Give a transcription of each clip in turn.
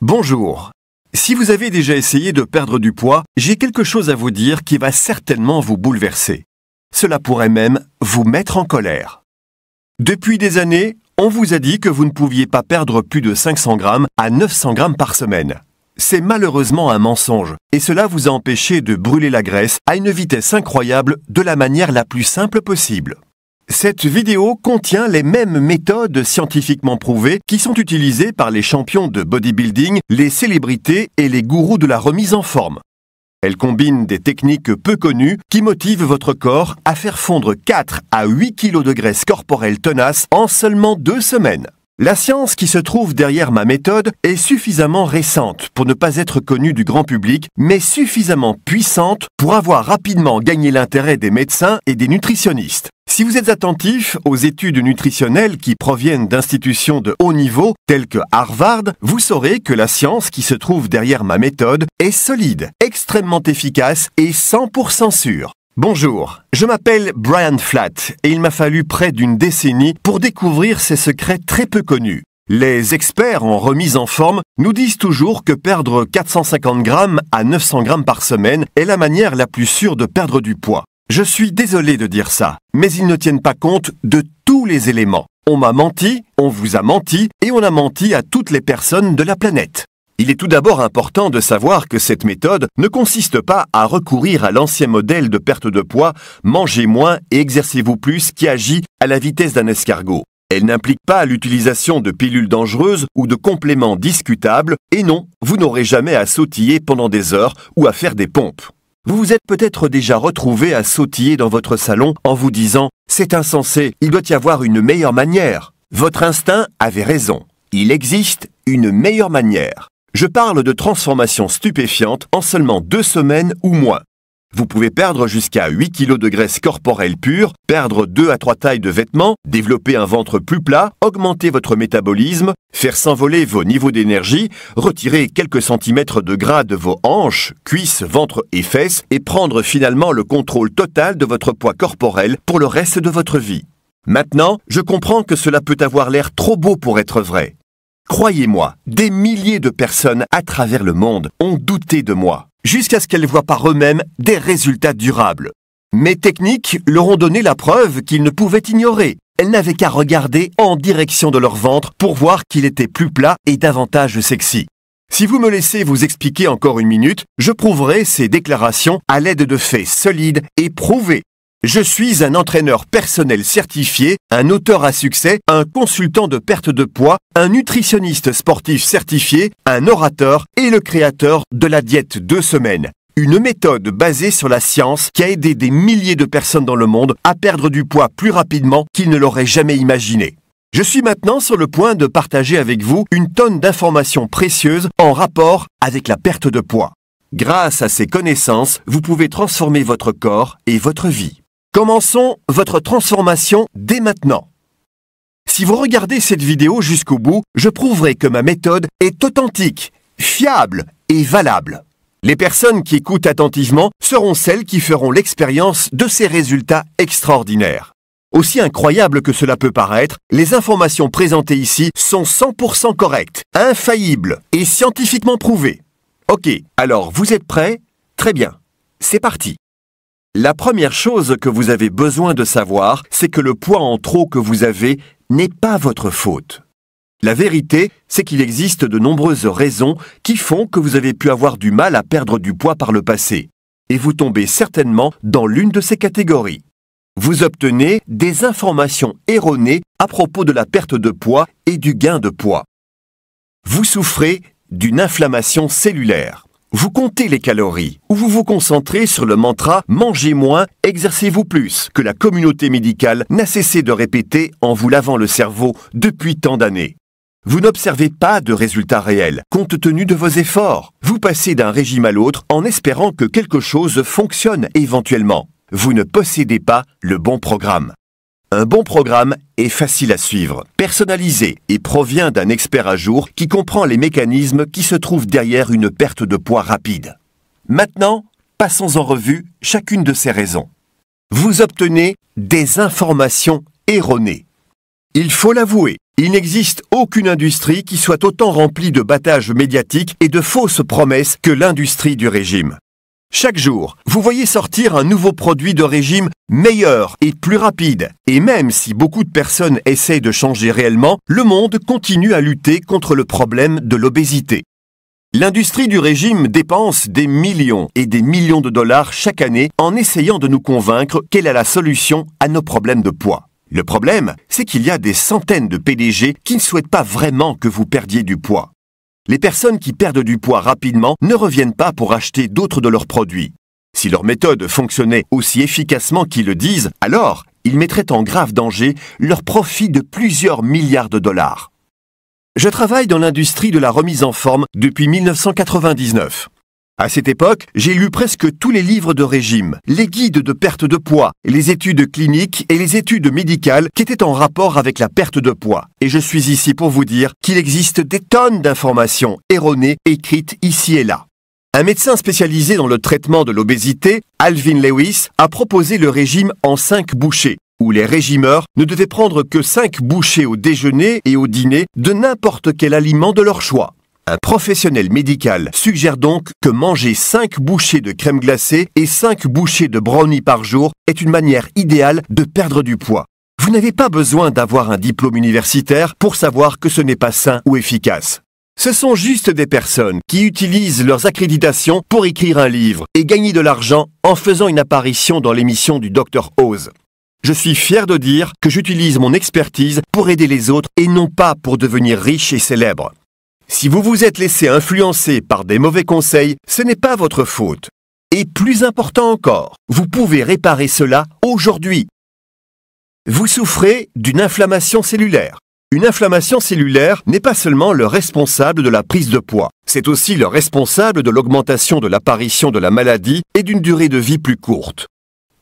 Bonjour. Si vous avez déjà essayé de perdre du poids, j'ai quelque chose à vous dire qui va certainement vous bouleverser. Cela pourrait même vous mettre en colère. Depuis des années, on vous a dit que vous ne pouviez pas perdre plus de 500 grammes à 900 grammes par semaine. C'est malheureusement un mensonge, et cela vous a empêché de brûler la graisse à une vitesse incroyable de la manière la plus simple possible. Cette vidéo contient les mêmes méthodes scientifiquement prouvées qui sont utilisées par les champions de bodybuilding, les célébrités et les gourous de la remise en forme. Elle combine des techniques peu connues qui motivent votre corps à faire fondre 4 à 8 kg de graisse corporelle tenace en seulement 2 semaines. La science qui se trouve derrière ma méthode est suffisamment récente pour ne pas être connue du grand public, mais suffisamment puissante pour avoir rapidement gagné l'intérêt des médecins et des nutritionnistes. Si vous êtes attentif aux études nutritionnelles qui proviennent d'institutions de haut niveau, telles que Harvard, vous saurez que la science qui se trouve derrière ma méthode est solide, extrêmement efficace et 100% sûre. Bonjour, je m'appelle Brian Flatt et il m'a fallu près d'une décennie pour découvrir ces secrets très peu connus. Les experts en remise en forme nous disent toujours que perdre 450 grammes à 900 grammes par semaine est la manière la plus sûre de perdre du poids. Je suis désolé de dire ça, mais ils ne tiennent pas compte de tous les éléments. On m'a menti, on vous a menti et on a menti à toutes les personnes de la planète. Il est tout d'abord important de savoir que cette méthode ne consiste pas à recourir à l'ancien modèle de perte de poids « mangez moins et exercez-vous plus » qui agit à la vitesse d'un escargot. Elle n'implique pas l'utilisation de pilules dangereuses ou de compléments discutables et non, vous n'aurez jamais à sautiller pendant des heures ou à faire des pompes. Vous vous êtes peut-être déjà retrouvé à sautiller dans votre salon en vous disant « c'est insensé, il doit y avoir une meilleure manière ». Votre instinct avait raison, il existe une meilleure manière. Je parle de transformation stupéfiante en seulement 2 semaines ou moins. Vous pouvez perdre jusqu'à 8 kg de graisse corporelle pure, perdre 2 à 3 tailles de vêtements, développer un ventre plus plat, augmenter votre métabolisme, faire s'envoler vos niveaux d'énergie, retirer quelques centimètres de gras de vos hanches, cuisses, ventre et fesses et prendre finalement le contrôle total de votre poids corporel pour le reste de votre vie. Maintenant, je comprends que cela peut avoir l'air trop beau pour être vrai. Croyez-moi, des milliers de personnes à travers le monde ont douté de moi, jusqu'à ce qu'elles voient par eux-mêmes des résultats durables. Mes techniques leur ont donné la preuve qu'ils ne pouvaient ignorer. Elles n'avaient qu'à regarder en direction de leur ventre pour voir qu'il était plus plat et davantage sexy. Si vous me laissez vous expliquer encore une minute, je prouverai ces déclarations à l'aide de faits solides et prouvés. Je suis un entraîneur personnel certifié, un auteur à succès, un consultant de perte de poids, un nutritionniste sportif certifié, un orateur et le créateur de la diète 2 semaines. Une méthode basée sur la science qui a aidé des milliers de personnes dans le monde à perdre du poids plus rapidement qu'ils ne l'auraient jamais imaginé. Je suis maintenant sur le point de partager avec vous une tonne d'informations précieuses en rapport avec la perte de poids. Grâce à ces connaissances, vous pouvez transformer votre corps et votre vie. Commençons votre transformation dès maintenant. Si vous regardez cette vidéo jusqu'au bout, je prouverai que ma méthode est authentique, fiable et valable. Les personnes qui écoutent attentivement seront celles qui feront l'expérience de ces résultats extraordinaires. Aussi incroyable que cela peut paraître, les informations présentées ici sont 100% correctes, infaillibles et scientifiquement prouvées. Ok, alors vous êtes prêts? Très bien, c'est parti. La première chose que vous avez besoin de savoir, c'est que le poids en trop que vous avez n'est pas votre faute. La vérité, c'est qu'il existe de nombreuses raisons qui font que vous avez pu avoir du mal à perdre du poids par le passé. Et vous tombez certainement dans l'une de ces catégories. Vous obtenez des informations erronées à propos de la perte de poids et du gain de poids. Vous souffrez d'une inflammation cellulaire. Vous comptez les calories ou vous vous concentrez sur le mantra « mangez moins, exercez-vous plus » que la communauté médicale n'a cessé de répéter en vous lavant le cerveau depuis tant d'années. Vous n'observez pas de résultats réels compte tenu de vos efforts. Vous passez d'un régime à l'autre en espérant que quelque chose fonctionne éventuellement. Vous ne possédez pas le bon programme. Un bon programme est facile à suivre, personnalisé et provient d'un expert à jour qui comprend les mécanismes qui se trouvent derrière une perte de poids rapide. Maintenant, passons en revue chacune de ces raisons. Vous obtenez des informations erronées. Il faut l'avouer, Il n'existe aucune industrie qui soit autant remplie de battages médiatiques et de fausses promesses que l'industrie du régime. Chaque jour, vous voyez sortir un nouveau produit de régime meilleur et plus rapide. Et même si beaucoup de personnes essayent de changer réellement, le monde continue à lutter contre le problème de l'obésité. L'industrie du régime dépense des millions et des millions de dollars chaque année en essayant de nous convaincre qu'elle a la solution à nos problèmes de poids. Le problème, c'est qu'il y a des centaines de PDG qui ne souhaitent pas vraiment que vous perdiez du poids. Les personnes qui perdent du poids rapidement ne reviennent pas pour acheter d'autres de leurs produits. Si leur méthode fonctionnait aussi efficacement qu'ils le disent, alors ils mettraient en grave danger leur profit de plusieurs milliards de dollars. Je travaille dans l'industrie de la remise en forme depuis 1999. À cette époque, j'ai lu presque tous les livres de régime, les guides de perte de poids, les études cliniques et les études médicales qui étaient en rapport avec la perte de poids. Et je suis ici pour vous dire qu'il existe des tonnes d'informations erronées écrites ici et là. Un médecin spécialisé dans le traitement de l'obésité, Alvin Lewis, a proposé le régime en 5 bouchées, où les régimeurs ne devaient prendre que 5 bouchées au déjeuner et au dîner de n'importe quel aliment de leur choix. Un professionnel médical suggère donc que manger 5 bouchées de crème glacée et 5 bouchées de brownie par jour est une manière idéale de perdre du poids. Vous n'avez pas besoin d'avoir un diplôme universitaire pour savoir que ce n'est pas sain ou efficace. Ce sont juste des personnes qui utilisent leurs accréditations pour écrire un livre et gagner de l'argent en faisant une apparition dans l'émission du Dr Oz. Je suis fier de dire que j'utilise mon expertise pour aider les autres et non pas pour devenir riche et célèbre. Si vous vous êtes laissé influencer par des mauvais conseils, ce n'est pas votre faute. Et plus important encore, vous pouvez réparer cela aujourd'hui. Vous souffrez d'une inflammation cellulaire. Une inflammation cellulaire n'est pas seulement le responsable de la prise de poids, c'est aussi le responsable de l'augmentation de l'apparition de la maladie et d'une durée de vie plus courte.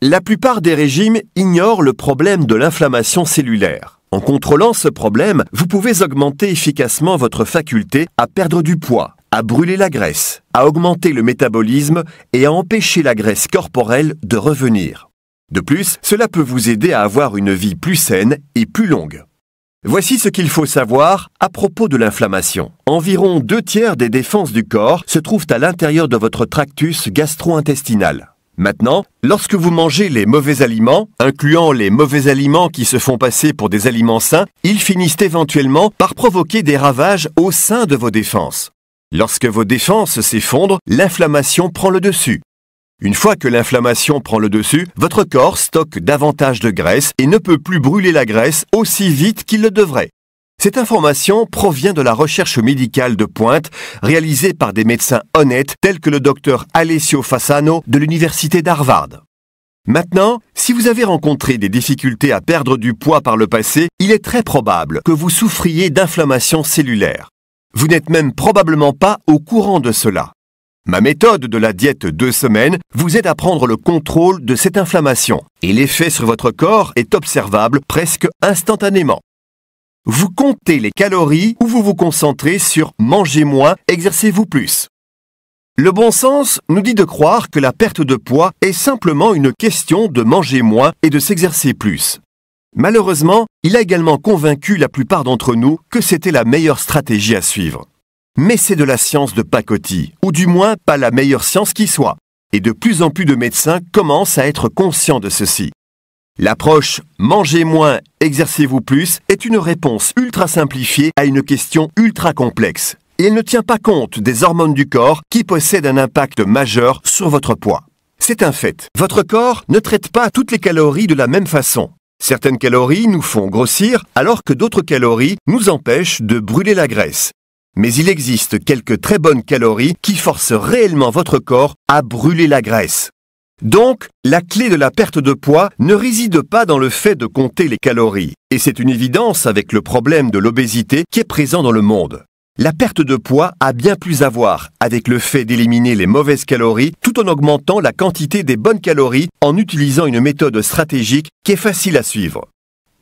La plupart des régimes ignorent le problème de l'inflammation cellulaire. En contrôlant ce problème, vous pouvez augmenter efficacement votre faculté à perdre du poids, à brûler la graisse, à augmenter le métabolisme et à empêcher la graisse corporelle de revenir. De plus, cela peut vous aider à avoir une vie plus saine et plus longue. Voici ce qu'il faut savoir à propos de l'inflammation. Environ 2/3 des défenses du corps se trouvent à l'intérieur de votre tractus gastro-intestinal. Maintenant, lorsque vous mangez les mauvais aliments, incluant les mauvais aliments qui se font passer pour des aliments sains, ils finissent éventuellement par provoquer des ravages au sein de vos défenses. Lorsque vos défenses s'effondrent, l'inflammation prend le dessus. Une fois que l'inflammation prend le dessus, votre corps stocke davantage de graisse et ne peut plus brûler la graisse aussi vite qu'il le devrait. Cette information provient de la recherche médicale de pointe réalisée par des médecins honnêtes tels que le docteur Alessio Fasano de l'université d'Harvard. Maintenant, si vous avez rencontré des difficultés à perdre du poids par le passé, il est très probable que vous souffriez d'inflammation cellulaire. Vous n'êtes même probablement pas au courant de cela. Ma méthode de la diète 2 semaines vous aide à prendre le contrôle de cette inflammation et l'effet sur votre corps est observable presque instantanément. Vous comptez les calories ou vous vous concentrez sur « mangez moins, exercez-vous plus ». Le bon sens nous dit de croire que la perte de poids est simplement une question de manger moins et de s'exercer plus. Malheureusement, il a également convaincu la plupart d'entre nous que c'était la meilleure stratégie à suivre. Mais c'est de la science de pacotille, ou du moins pas la meilleure science qui soit. Et de plus en plus de médecins commencent à être conscients de ceci. L'approche « mangez moins, exercez-vous plus » est une réponse ultra simplifiée à une question ultra complexe. Et elle ne tient pas compte des hormones du corps qui possèdent un impact majeur sur votre poids. C'est un fait. Votre corps ne traite pas toutes les calories de la même façon. Certaines calories nous font grossir alors que d'autres calories nous empêchent de brûler la graisse. Mais il existe quelques très bonnes calories qui forcent réellement votre corps à brûler la graisse. Donc, la clé de la perte de poids ne réside pas dans le fait de compter les calories. Et c'est une évidence avec le problème de l'obésité qui est présent dans le monde. La perte de poids a bien plus à voir avec le fait d'éliminer les mauvaises calories tout en augmentant la quantité des bonnes calories en utilisant une méthode stratégique qui est facile à suivre.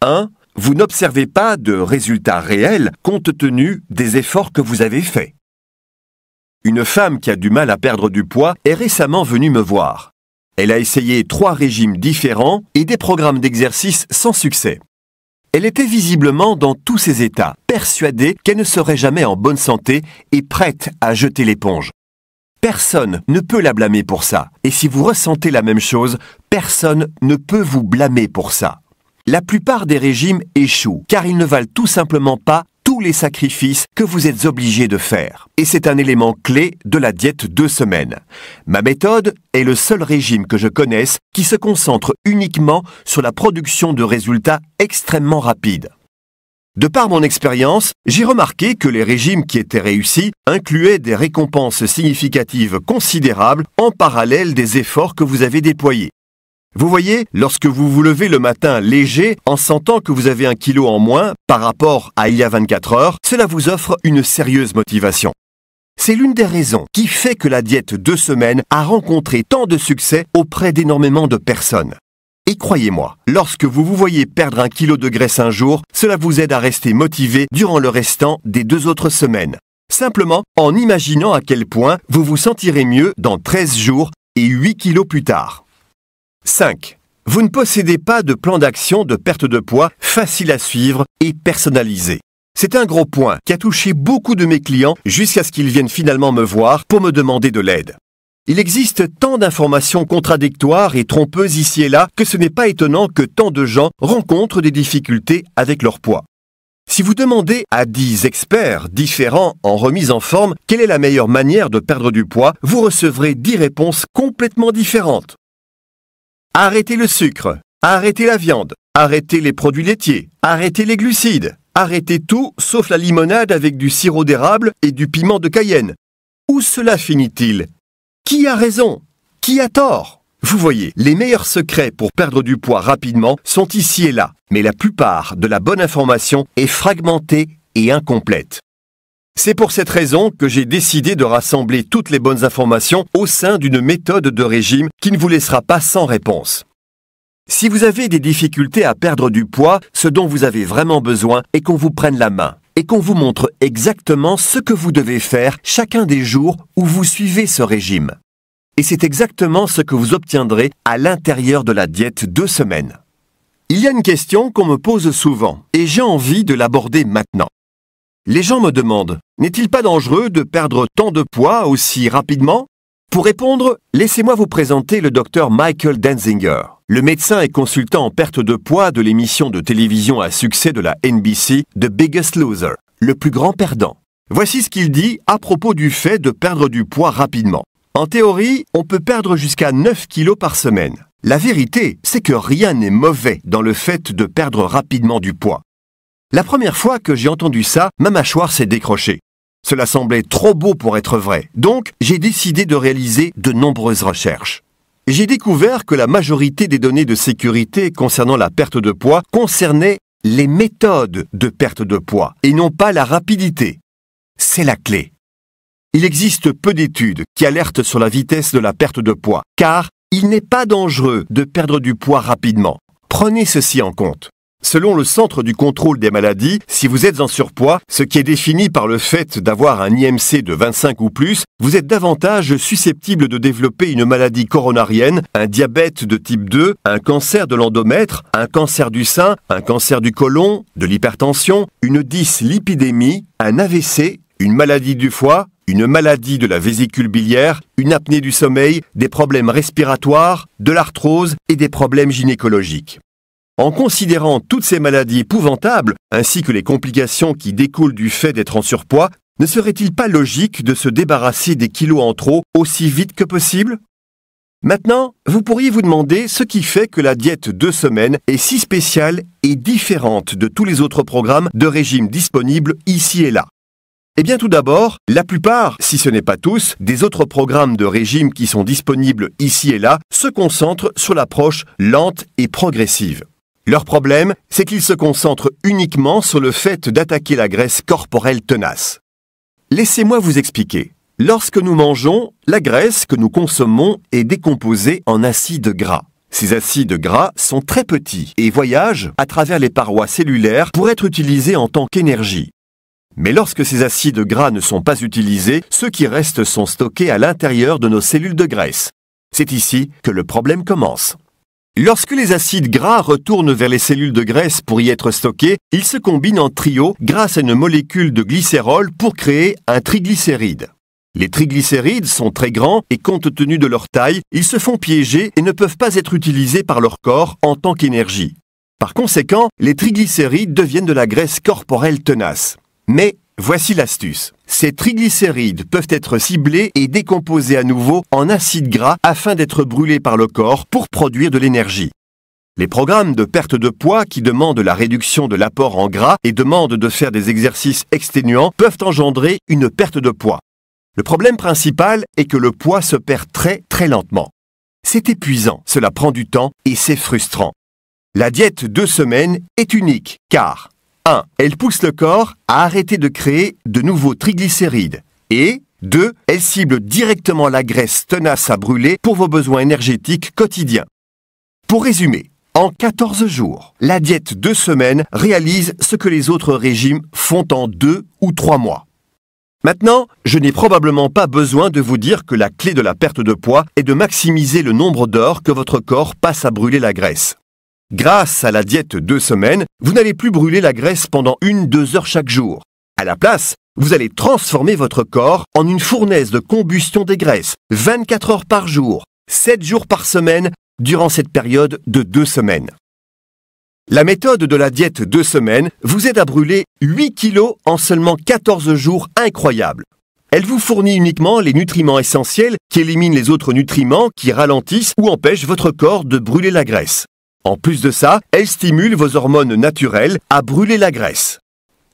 1. Vous n'observez pas de résultats réels compte tenu des efforts que vous avez faits. Une femme qui a du mal à perdre du poids est récemment venue me voir. Elle a essayé 3 régimes différents et des programmes d'exercice sans succès. Elle était visiblement dans tous ses états, persuadée qu'elle ne serait jamais en bonne santé et prête à jeter l'éponge. Personne ne peut la blâmer pour ça. Et si vous ressentez la même chose, personne ne peut vous blâmer pour ça. La plupart des régimes échouent, car ils ne valent tout simplement pas tous les sacrifices que vous êtes obligés de faire. Et c'est un élément clé de la diète 2 semaines. Ma méthode est le seul régime que je connaisse qui se concentre uniquement sur la production de résultats extrêmement rapides. De par mon expérience, j'ai remarqué que les régimes qui étaient réussis incluaient des récompenses significatives considérables en parallèle des efforts que vous avez déployés. Vous voyez, lorsque vous vous levez le matin léger en sentant que vous avez 1 kilo en moins par rapport à il y a 24 heures, cela vous offre une sérieuse motivation. C'est l'une des raisons qui fait que la diète 2 semaines a rencontré tant de succès auprès d'énormément de personnes. Et croyez-moi, lorsque vous vous voyez perdre 1 kilo de graisse un jour, cela vous aide à rester motivé durant le restant des 2 autres semaines. Simplement en imaginant à quel point vous vous sentirez mieux dans 13 jours et 8 kilos plus tard. 5. Vous ne possédez pas de plan d'action de perte de poids facile à suivre et personnalisé. C'est un gros point qui a touché beaucoup de mes clients jusqu'à ce qu'ils viennent finalement me voir pour me demander de l'aide. Il existe tant d'informations contradictoires et trompeuses ici et là que ce n'est pas étonnant que tant de gens rencontrent des difficultés avec leur poids. Si vous demandez à 10 experts différents en remise en forme quelle est la meilleure manière de perdre du poids, vous recevrez 10 réponses complètement différentes. Arrêtez le sucre, arrêtez la viande, arrêtez les produits laitiers, arrêtez les glucides, arrêtez tout sauf la limonade avec du sirop d'érable et du piment de Cayenne. Où cela finit-il? Qui a raison? Qui a tort? Vous voyez, les meilleurs secrets pour perdre du poids rapidement sont ici et là, mais la plupart de la bonne information est fragmentée et incomplète. C'est pour cette raison que j'ai décidé de rassembler toutes les bonnes informations au sein d'une méthode de régime qui ne vous laissera pas sans réponse. Si vous avez des difficultés à perdre du poids, ce dont vous avez vraiment besoin est qu'on vous prenne la main et qu'on vous montre exactement ce que vous devez faire chacun des jours où vous suivez ce régime. Et c'est exactement ce que vous obtiendrez à l'intérieur de la diète 2 semaines. Il y a une question qu'on me pose souvent et j'ai envie de l'aborder maintenant. Les gens me demandent, n'est-il pas dangereux de perdre tant de poids aussi rapidement? Pour répondre, laissez-moi vous présenter le docteur Michael Denzinger, le médecin et consultant en perte de poids de l'émission de télévision à succès de la NBC, The Biggest Loser, le plus grand perdant. Voici ce qu'il dit à propos du fait de perdre du poids rapidement. En théorie, on peut perdre jusqu'à 9 kilos par semaine. La vérité, c'est que rien n'est mauvais dans le fait de perdre rapidement du poids. La première fois que j'ai entendu ça, ma mâchoire s'est décrochée. Cela semblait trop beau pour être vrai, donc j'ai décidé de réaliser de nombreuses recherches. J'ai découvert que la majorité des données de sécurité concernant la perte de poids concernaient les méthodes de perte de poids et non pas la rapidité. C'est la clé. Il existe peu d'études qui alertent sur la vitesse de la perte de poids, car il n'est pas dangereux de perdre du poids rapidement. Prenez ceci en compte. Selon le Centre du contrôle des maladies, si vous êtes en surpoids, ce qui est défini par le fait d'avoir un IMC de 25 ou plus, vous êtes davantage susceptible de développer une maladie coronarienne, un diabète de type 2, un cancer de l'endomètre, un cancer du sein, un cancer du côlon, de l'hypertension, une dyslipidémie, un AVC, une maladie du foie, une maladie de la vésicule biliaire, une apnée du sommeil, des problèmes respiratoires, de l'arthrose et des problèmes gynécologiques. En considérant toutes ces maladies épouvantables, ainsi que les complications qui découlent du fait d'être en surpoids, ne serait-il pas logique de se débarrasser des kilos en trop aussi vite que possible? Maintenant, vous pourriez vous demander ce qui fait que la diète 2 semaines est si spéciale et différente de tous les autres programmes de régime disponibles ici et là. Eh bien tout d'abord, la plupart, si ce n'est pas tous, des autres programmes de régime qui sont disponibles ici et là se concentrent sur l'approche lente et progressive. Leur problème, c'est qu'ils se concentrent uniquement sur le fait d'attaquer la graisse corporelle tenace. Laissez-moi vous expliquer. Lorsque nous mangeons, la graisse que nous consommons est décomposée en acides gras. Ces acides gras sont très petits et voyagent à travers les parois cellulaires pour être utilisés en tant qu'énergie. Mais lorsque ces acides gras ne sont pas utilisés, ceux qui restent sont stockés à l'intérieur de nos cellules de graisse. C'est ici que le problème commence. Lorsque les acides gras retournent vers les cellules de graisse pour y être stockés, ils se combinent en trio grâce à une molécule de glycérol pour créer un triglycéride. Les triglycérides sont très grands et compte tenu de leur taille, ils se font piéger et ne peuvent pas être utilisés par leur corps en tant qu'énergie. Par conséquent, les triglycérides deviennent de la graisse corporelle tenace. Mais voici l'astuce. Ces triglycérides peuvent être ciblés et décomposés à nouveau en acides gras afin d'être brûlés par le corps pour produire de l'énergie. Les programmes de perte de poids qui demandent la réduction de l'apport en gras et demandent de faire des exercices exténuants peuvent engendrer une perte de poids. Le problème principal est que le poids se perd très lentement. C'est épuisant, cela prend du temps et c'est frustrant. La diète 2 semaines est unique car 1. Elle pousse le corps à arrêter de créer de nouveaux triglycérides et 2. Elle cible directement la graisse tenace à brûler pour vos besoins énergétiques quotidiens. Pour résumer, en 14 jours, la diète 2 semaines réalise ce que les autres régimes font en 2 ou 3 mois. Maintenant, je n'ai probablement pas besoin de vous dire que la clé de la perte de poids est de maximiser le nombre d'heures que votre corps passe à brûler la graisse. Grâce à la diète 2 semaines, vous n'allez plus brûler la graisse pendant 1-2 heures chaque jour. À la place, vous allez transformer votre corps en une fournaise de combustion des graisses, 24 heures par jour, 7 jours par semaine, durant cette période de 2 semaines. La méthode de la diète 2 semaines vous aide à brûler 8 kilos en seulement 14 jours incroyables. Elle vous fournit uniquement les nutriments essentiels qui éliminent les autres nutriments qui ralentissent ou empêchent votre corps de brûler la graisse. En plus de ça, elle stimule vos hormones naturelles à brûler la graisse.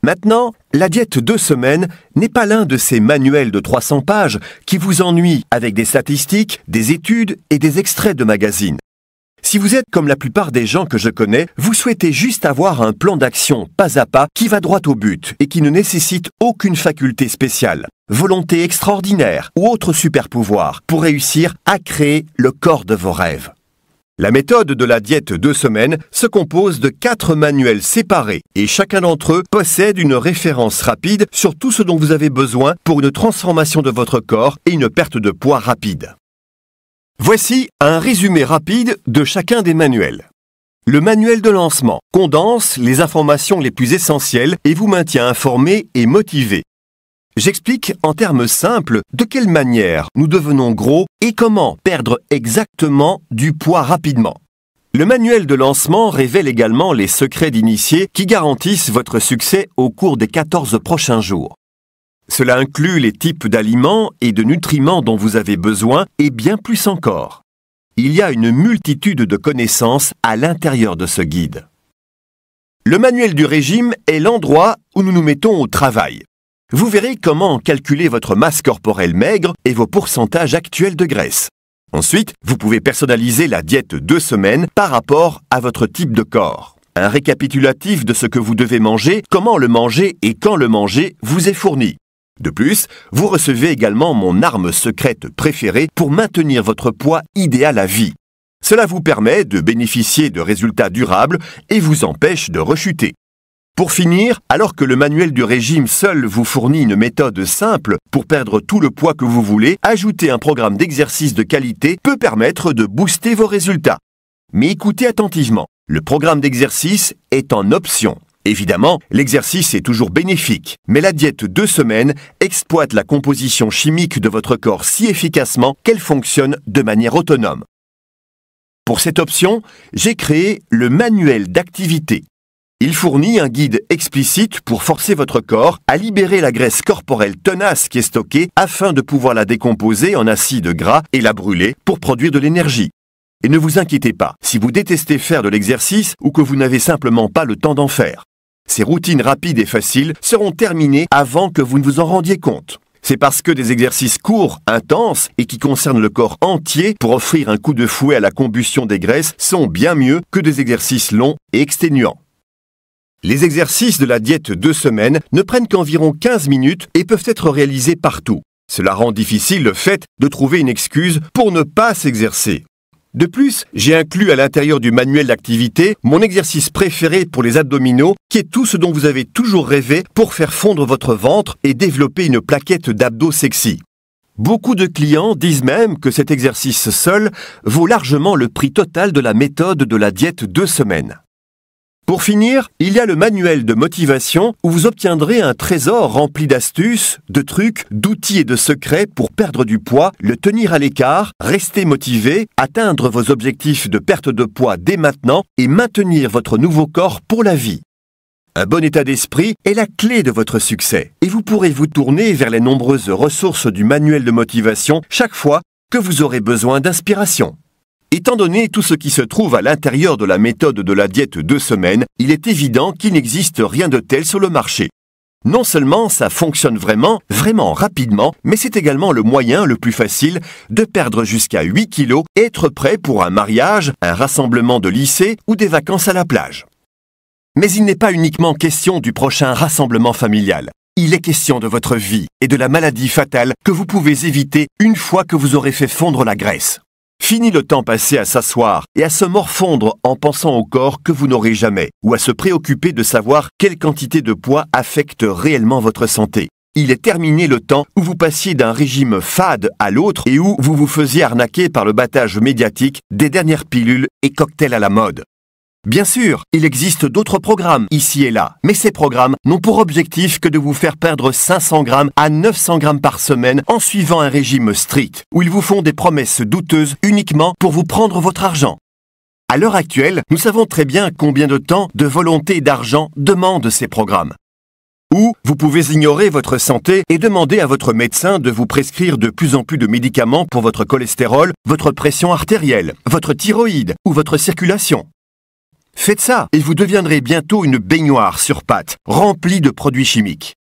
Maintenant, la diète 2 semaines n'est pas l'un de ces manuels de 300 pages qui vous ennuient avec des statistiques, des études et des extraits de magazines. Si vous êtes comme la plupart des gens que je connais, vous souhaitez juste avoir un plan d'action pas à pas qui va droit au but et qui ne nécessite aucune faculté spéciale, volonté extraordinaire ou autre super pouvoir pour réussir à créer le corps de vos rêves. La méthode de la diète 2 semaines se compose de 4 manuels séparés et chacun d'entre eux possède une référence rapide sur tout ce dont vous avez besoin pour une transformation de votre corps et une perte de poids rapide. Voici un résumé rapide de chacun des manuels. Le manuel de lancement condense les informations les plus essentielles et vous maintient informé et motivé. J'explique en termes simples de quelle manière nous devenons gros et comment perdre exactement du poids rapidement. Le manuel de lancement révèle également les secrets d'initié qui garantissent votre succès au cours des 14 prochains jours. Cela inclut les types d'aliments et de nutriments dont vous avez besoin et bien plus encore. Il y a une multitude de connaissances à l'intérieur de ce guide. Le manuel du régime est l'endroit où nous nous mettons au travail. Vous verrez comment calculer votre masse corporelle maigre et vos pourcentages actuels de graisse. Ensuite, vous pouvez personnaliser la diète 2 semaines par rapport à votre type de corps. Un récapitulatif de ce que vous devez manger, comment le manger et quand le manger vous est fourni. De plus, vous recevez également mon arme secrète préférée pour maintenir votre poids idéal à vie. Cela vous permet de bénéficier de résultats durables et vous empêche de rechuter. Pour finir, alors que le manuel du régime seul vous fournit une méthode simple pour perdre tout le poids que vous voulez, ajouter un programme d'exercice de qualité peut permettre de booster vos résultats. Mais écoutez attentivement, le programme d'exercice est en option. Évidemment, l'exercice est toujours bénéfique, mais la diète 2 semaines exploite la composition chimique de votre corps si efficacement qu'elle fonctionne de manière autonome. Pour cette option, j'ai créé le manuel d'activité. Il fournit un guide explicite pour forcer votre corps à libérer la graisse corporelle tenace qui est stockée afin de pouvoir la décomposer en acides gras et la brûler pour produire de l'énergie. Et ne vous inquiétez pas, si vous détestez faire de l'exercice ou que vous n'avez simplement pas le temps d'en faire. Ces routines rapides et faciles seront terminées avant que vous ne vous en rendiez compte. C'est parce que des exercices courts, intenses et qui concernent le corps entier pour offrir un coup de fouet à la combustion des graisses sont bien mieux que des exercices longs et exténuants. Les exercices de la diète 2 semaines ne prennent qu'environ 15 minutes et peuvent être réalisés partout. Cela rend difficile le fait de trouver une excuse pour ne pas s'exercer. De plus, j'ai inclus à l'intérieur du manuel d'activité mon exercice préféré pour les abdominaux, qui est tout ce dont vous avez toujours rêvé pour faire fondre votre ventre et développer une plaquette d'abdos sexy. Beaucoup de clients disent même que cet exercice seul vaut largement le prix total de la méthode de la diète 2 semaines. Pour finir, il y a le manuel de motivation où vous obtiendrez un trésor rempli d'astuces, de trucs, d'outils et de secrets pour perdre du poids, le tenir à l'écart, rester motivé, atteindre vos objectifs de perte de poids dès maintenant et maintenir votre nouveau corps pour la vie. Un bon état d'esprit est la clé de votre succès et vous pourrez vous tourner vers les nombreuses ressources du manuel de motivation chaque fois que vous aurez besoin d'inspiration. Étant donné tout ce qui se trouve à l'intérieur de la méthode de la diète 2 semaines, il est évident qu'il n'existe rien de tel sur le marché. Non seulement ça fonctionne vraiment rapidement, mais c'est également le moyen le plus facile de perdre jusqu'à 8 kilos et être prêt pour un mariage, un rassemblement de lycée ou des vacances à la plage. Mais il n'est pas uniquement question du prochain rassemblement familial. Il est question de votre vie et de la maladie fatale que vous pouvez éviter une fois que vous aurez fait fondre la graisse. Fini le temps passé à s'asseoir et à se morfondre en pensant au corps que vous n'aurez jamais, ou à se préoccuper de savoir quelle quantité de poids affecte réellement votre santé. Il est terminé le temps où vous passiez d'un régime fade à l'autre et où vous vous faisiez arnaquer par le battage médiatique des dernières pilules et cocktails à la mode. Bien sûr, il existe d'autres programmes ici et là, mais ces programmes n'ont pour objectif que de vous faire perdre 500 grammes à 900 grammes par semaine en suivant un régime strict, où ils vous font des promesses douteuses uniquement pour vous prendre votre argent. À l'heure actuelle, nous savons très bien combien de temps, de volonté et d'argent demandent ces programmes. Ou vous pouvez ignorer votre santé et demander à votre médecin de vous prescrire de plus en plus de médicaments pour votre cholestérol, votre pression artérielle, votre thyroïde ou votre circulation. Faites ça et vous deviendrez bientôt une baignoire sur pattes, remplie de produits chimiques.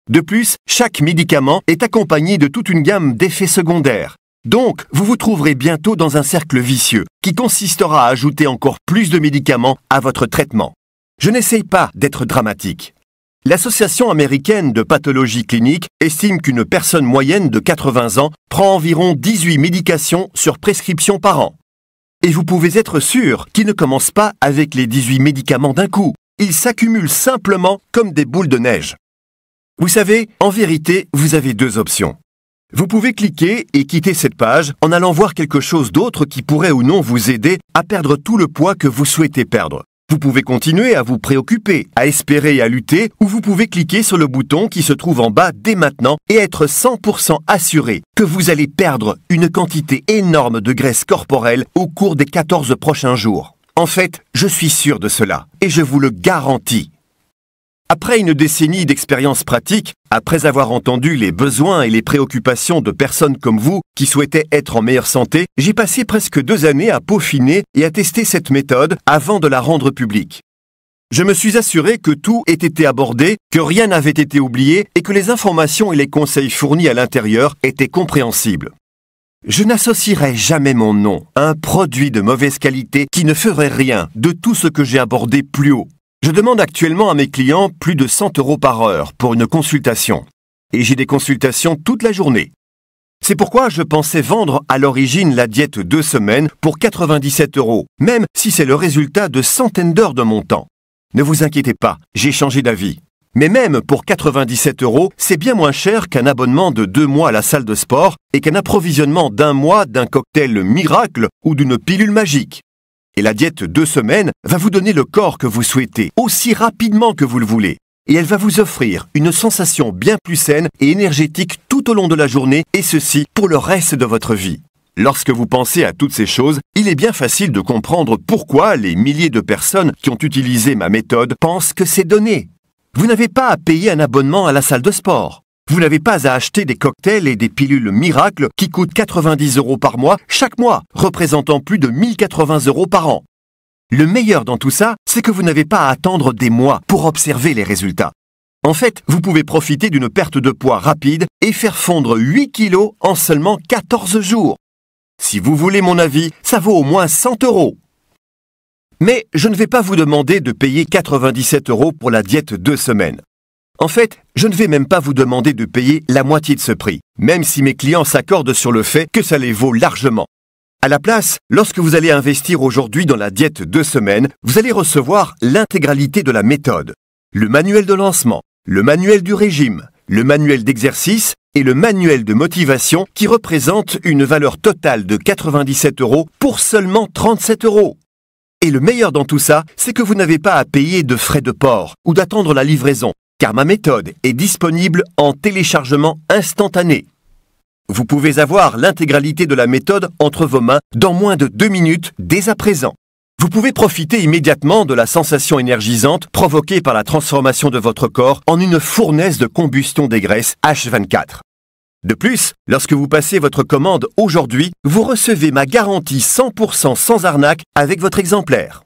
De plus, chaque médicament est accompagné de toute une gamme d'effets secondaires. Donc, vous vous trouverez bientôt dans un cercle vicieux qui consistera à ajouter encore plus de médicaments à votre traitement. Je n'essaye pas d'être dramatique. L'Association américaine de pathologie clinique estime qu'une personne moyenne de 80 ans prend environ 18 médications sur prescription par an. Et vous pouvez être sûr qu'ils ne commencent pas avec les 18 médicaments d'un coup. Ils s'accumulent simplement comme des boules de neige. Vous savez, en vérité, vous avez deux options. Vous pouvez cliquer et quitter cette page en allant voir quelque chose d'autre qui pourrait ou non vous aider à perdre tout le poids que vous souhaitez perdre. Vous pouvez continuer à vous préoccuper, à espérer et à lutter, ou vous pouvez cliquer sur le bouton qui se trouve en bas dès maintenant et être 100% assuré que vous allez perdre une quantité énorme de graisse corporelle au cours des 14 prochains jours. En fait, je suis sûr de cela, et je vous le garantis. Après une décennie d'expérience pratique, après avoir entendu les besoins et les préoccupations de personnes comme vous qui souhaitaient être en meilleure santé, j'ai passé presque 2 années à peaufiner et à tester cette méthode avant de la rendre publique. Je me suis assuré que tout ait été abordé, que rien n'avait été oublié et que les informations et les conseils fournis à l'intérieur étaient compréhensibles. Je n'associerai jamais mon nom à un produit de mauvaise qualité qui ne ferait rien de tout ce que j'ai abordé plus haut. Je demande actuellement à mes clients plus de 100 € par heure pour une consultation. Et j'ai des consultations toute la journée. C'est pourquoi je pensais vendre à l'origine la diète 2 semaines pour 97 €, même si c'est le résultat de centaines d'heures de mon temps. Ne vous inquiétez pas, j'ai changé d'avis. Mais même pour 97 €, c'est bien moins cher qu'un abonnement de 2 mois à la salle de sport et qu'un approvisionnement d'1 mois d'un cocktail miracle ou d'une pilule magique. Et la diète 2 semaines va vous donner le corps que vous souhaitez, aussi rapidement que vous le voulez. Et elle va vous offrir une sensation bien plus saine et énergétique tout au long de la journée, et ceci pour le reste de votre vie. Lorsque vous pensez à toutes ces choses, il est bien facile de comprendre pourquoi les milliers de personnes qui ont utilisé ma méthode pensent que c'est donné. Vous n'avez pas à payer un abonnement à la salle de sport. Vous n'avez pas à acheter des cocktails et des pilules miracles qui coûtent 90 € par mois chaque mois, représentant plus de 1080 € par an. Le meilleur dans tout ça, c'est que vous n'avez pas à attendre des mois pour observer les résultats. En fait, vous pouvez profiter d'une perte de poids rapide et faire fondre 8 kilos en seulement 14 jours. Si vous voulez mon avis, ça vaut au moins 100 €. Mais je ne vais pas vous demander de payer 97 € pour la diète 2 semaines. En fait, je ne vais même pas vous demander de payer la moitié de ce prix, même si mes clients s'accordent sur le fait que ça les vaut largement. À la place, lorsque vous allez investir aujourd'hui dans la diète 2 semaines, vous allez recevoir l'intégralité de la méthode, le manuel de lancement, le manuel du régime, le manuel d'exercice et le manuel de motivation qui représente une valeur totale de 97 € pour seulement 37 €. Et le meilleur dans tout ça, c'est que vous n'avez pas à payer de frais de port ou d'attendre la livraison, car ma méthode est disponible en téléchargement instantané. Vous pouvez avoir l'intégralité de la méthode entre vos mains dans moins de 2 minutes dès à présent. Vous pouvez profiter immédiatement de la sensation énergisante provoquée par la transformation de votre corps en une fournaise de combustion des graisses H24. De plus, lorsque vous passez votre commande aujourd'hui, vous recevez ma garantie 100% sans arnaque avec votre exemplaire.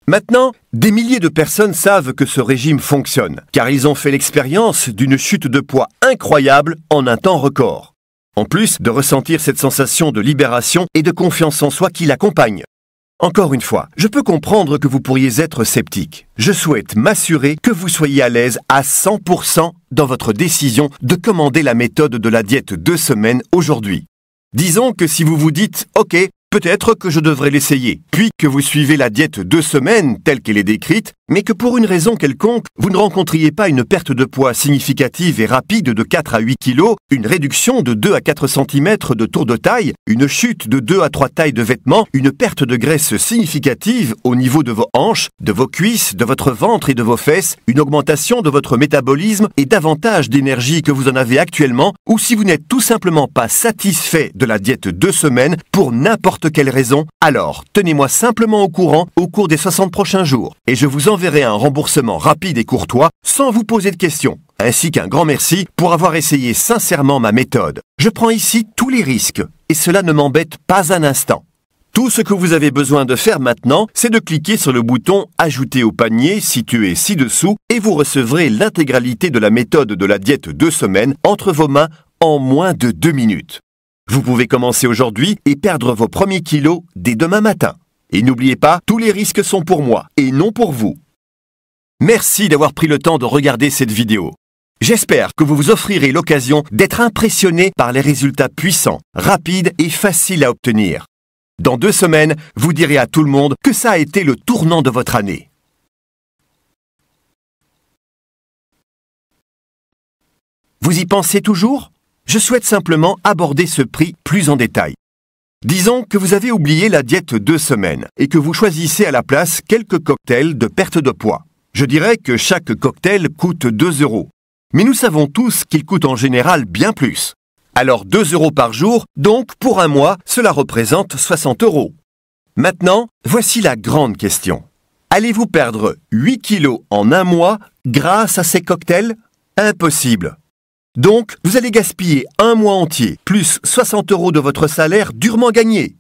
Maintenant, des milliers de personnes savent que ce régime fonctionne, car ils ont fait l'expérience d'une chute de poids incroyable en un temps record. En plus de ressentir cette sensation de libération et de confiance en soi qui l'accompagne. Encore une fois, je peux comprendre que vous pourriez être sceptique. Je souhaite m'assurer que vous soyez à l'aise à 100% dans votre décision de commander la méthode de la diète 2 semaines aujourd'hui. Disons que si vous vous dites « Ok, peut-être que je devrais l'essayer », puis que vous suivez la diète 2 semaines telle qu'elle est décrite, mais que pour une raison quelconque, vous ne rencontriez pas une perte de poids significative et rapide de 4 à 8 kg, une réduction de 2 à 4 cm de tour de taille, une chute de 2 à 3 tailles de vêtements, une perte de graisse significative au niveau de vos hanches, de vos cuisses, de votre ventre et de vos fesses, une augmentation de votre métabolisme et davantage d'énergie que vous en avez actuellement, ou si vous n'êtes tout simplement pas satisfait de la diète 2 semaines pour n'importe quelle raison, alors tenez-moi simplement au courant au cours des 60 prochains jours et je vous enverrai un remboursement rapide et courtois sans vous poser de questions, ainsi qu'un grand merci pour avoir essayé sincèrement ma méthode. Je prends ici tous les risques et cela ne m'embête pas un instant. Tout ce que vous avez besoin de faire maintenant, c'est de cliquer sur le bouton « Ajouter au panier » situé ci-dessous et vous recevrez l'intégralité de la méthode de la diète 2 semaines entre vos mains en moins de 2 minutes. Vous pouvez commencer aujourd'hui et perdre vos premiers kilos dès demain matin. Et n'oubliez pas, tous les risques sont pour moi et non pour vous. Merci d'avoir pris le temps de regarder cette vidéo. J'espère que vous vous offrirez l'occasion d'être impressionné par les résultats puissants, rapides et faciles à obtenir. Dans 2 semaines, vous direz à tout le monde que ça a été le tournant de votre année. Vous y pensez toujours ? Je souhaite simplement aborder ce prix plus en détail. Disons que vous avez oublié la diète 2 semaines et que vous choisissez à la place quelques cocktails de perte de poids. Je dirais que chaque cocktail coûte 2 €. Mais nous savons tous qu'il coûte en général bien plus. Alors 2 € par jour, donc pour un mois, cela représente 60 €. Maintenant, voici la grande question. Allez-vous perdre 8 kilos en un mois grâce à ces cocktails? Impossible. Donc, vous allez gaspiller un mois entier, plus 60 € de votre salaire durement gagné.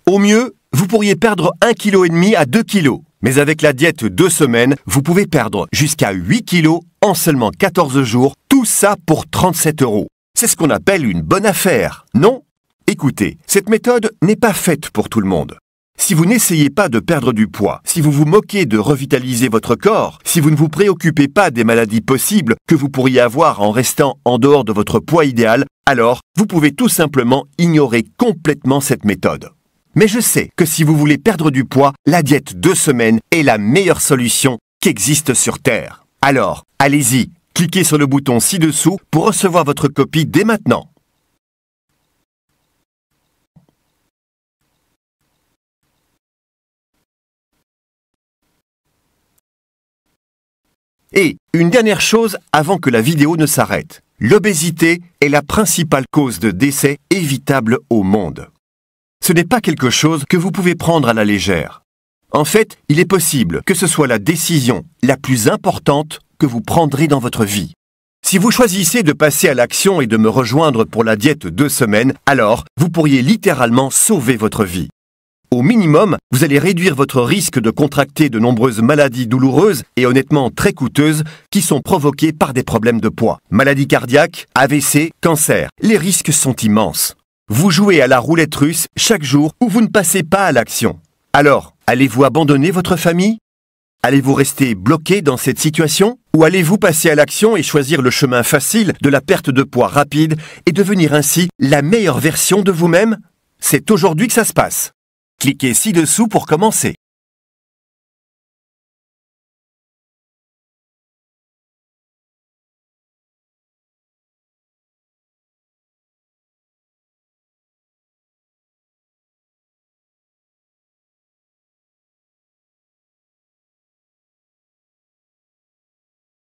Au mieux, vous pourriez perdre 1,5 kg à 2 kg. Mais avec la diète 2 semaines, vous pouvez perdre jusqu'à 8 kg en seulement 14 jours, tout ça pour 37 €. C'est ce qu'on appelle une bonne affaire, non? Écoutez, cette méthode n'est pas faite pour tout le monde. Si vous n'essayez pas de perdre du poids, si vous vous moquez de revitaliser votre corps, si vous ne vous préoccupez pas des maladies possibles que vous pourriez avoir en restant en dehors de votre poids idéal, alors vous pouvez tout simplement ignorer complètement cette méthode. Mais je sais que si vous voulez perdre du poids, la diète 2 semaines est la meilleure solution qui existe sur Terre. Alors, allez-y, cliquez sur le bouton ci-dessous pour recevoir votre copie dès maintenant. Et une dernière chose avant que la vidéo ne s'arrête. L'obésité est la principale cause de décès évitable au monde. Ce n'est pas quelque chose que vous pouvez prendre à la légère. En fait, il est possible que ce soit la décision la plus importante que vous prendrez dans votre vie. Si vous choisissez de passer à l'action et de me rejoindre pour la diète 2 semaines, alors vous pourriez littéralement sauver votre vie. Au minimum, vous allez réduire votre risque de contracter de nombreuses maladies douloureuses et honnêtement très coûteuses qui sont provoquées par des problèmes de poids. Maladies cardiaques, AVC, cancer. Les risques sont immenses. Vous jouez à la roulette russe chaque jour où vous ne passez pas à l'action. Alors, allez-vous abandonner votre famille? Allez-vous rester bloqué dans cette situation? Ou allez-vous passer à l'action et choisir le chemin facile de la perte de poids rapide et devenir ainsi la meilleure version de vous-même? C'est aujourd'hui que ça se passe. Cliquez ci-dessous pour commencer.